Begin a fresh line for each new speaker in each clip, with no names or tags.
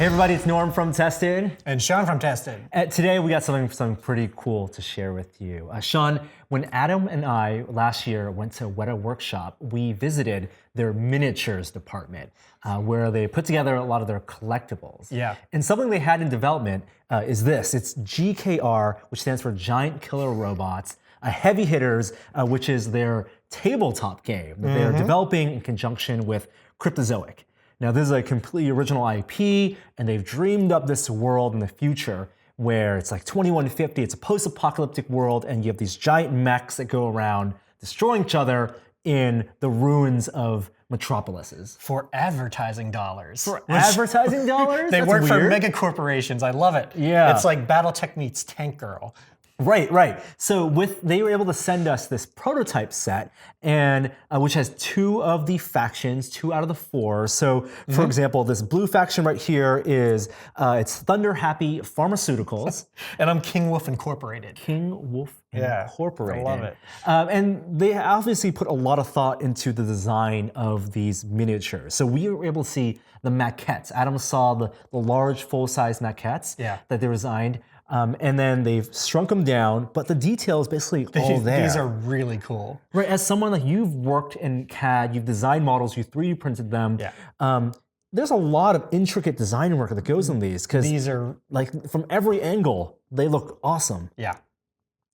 Hey everybody, it's Norm from Tested.
And Sean from Tested.
Today we got something pretty cool to share with you. Sean, when Adam and I last year went to Weta Workshop, we visited their miniatures department where they put together a lot of their collectibles.
Yeah.
And something they had in development is this. It's GKR, which stands for Giant Killer Robots, Heavy Hitters, which is their tabletop game that they're developing in conjunction with Cryptozoic. Now, this is a completely original IP, and they've dreamed up this world in the future where it's like 2150, it's a post-apocalyptic world, and you have these giant mechs that go around destroying each other in the ruins of metropolises.
For advertising dollars.
For advertising dollars?
They
That's
work for
weird.
mega corporations. I love it.
Yeah.
It's like BattleTech meets Tank Girl.
Right. So they were able to send us this prototype set, and which has 2 of the factions, 2 out of the 4. So, for example, this blue faction right here is it's Thunder Happy Pharmaceuticals.
And I'm King Wolf Incorporated.
King Wolf Incorporated.
I love it.
And they obviously put a lot of thought into the design of these miniatures. So we were able to see the maquettes. Adam saw the large full-size maquettes that they designed. And then they've shrunk them down, but the detail is basically all there.
These are really cool.
Right, as someone like you've worked in CAD, you've designed models, you 3D printed them.
Yeah.
There's a lot of intricate design work that goes in these because
These are
like from every angle, they look awesome.
Yeah.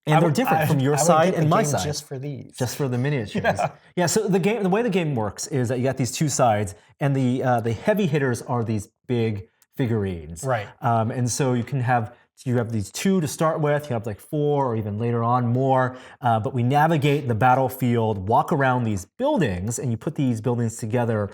And they're different from your side and my side.
Just for these.
Just for the miniatures. Yeah. So the way the game works is that you got these 2 sides, and the heavy hitters are these big figurines.
Right.
And so you have these 2 to start with, you have like 4 or even later on more, but we navigate the battlefield, walk around these buildings, and you put these buildings together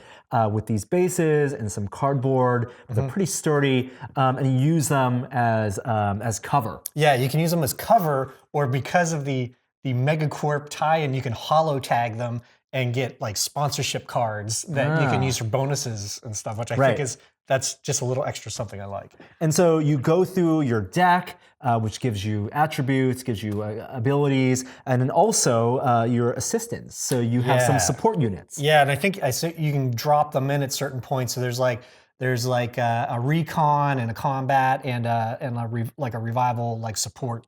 with these bases and some cardboard. They're pretty sturdy, and you use them as cover.
Yeah, you can use them as cover, or because of the Megacorp tie-in, you can holo tag them and get like sponsorship cards that you can use for bonuses and stuff, which I think that's just a little extra something I like.
And so you go through your deck, which gives you attributes, gives you abilities, and then also your assistants. So you have some support units.
Yeah, and I think you can drop them in at certain points. So there's like a recon and a combat and a revival like support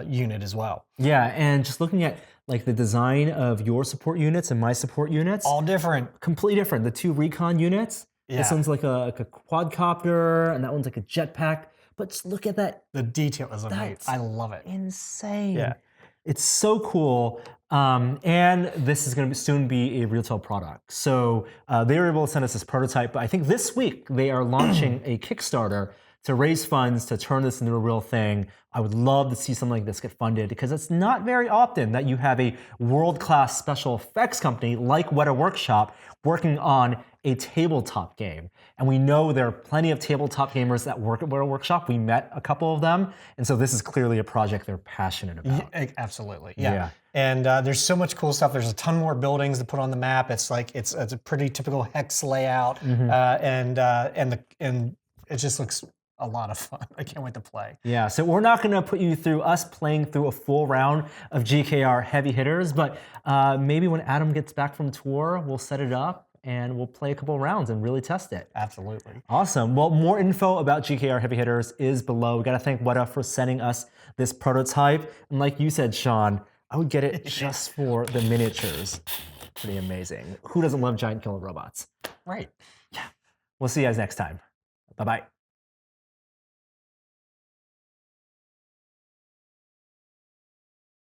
unit as well.
Yeah, and just looking at like the design of your support units and my support units,
all different,
completely different. The 2 recon units.
Yeah.
This one's like a quadcopter, and that one's like a jetpack. But just look at that.
The detail is amazing. I love it.
Insane.
Yeah.
It's so cool. And this is going to soon be a retail product. So they were able to send us this prototype, but I think this week they are launching a Kickstarter to raise funds to turn this into a real thing. I would love to see something like this get funded because it's not very often that you have a world-class special effects company like Weta Workshop working on a tabletop game. And we know there are plenty of tabletop gamers that work at Weta Workshop. We met a couple of them. And so this is clearly a project they're passionate about.
Yeah, absolutely. Yeah. And there's so much cool stuff. There's a ton more buildings to put on the map. It's like it's a pretty typical hex layout, and it just looks a lot of fun. I can't wait to play.
Yeah, so we're not going to put you through us playing through a full round of GKR Heavy Hitters, but maybe when Adam gets back from tour, we'll set it up and we'll play a couple rounds and really test it.
Absolutely.
Awesome. Well, more info about GKR Heavy Hitters is below. We got to thank Weta for sending us this prototype. And like you said, Sean, I would get it just for the miniatures. Pretty amazing. Who doesn't love giant killer robots?
Right.
Yeah. We'll see you guys next time. Bye-bye.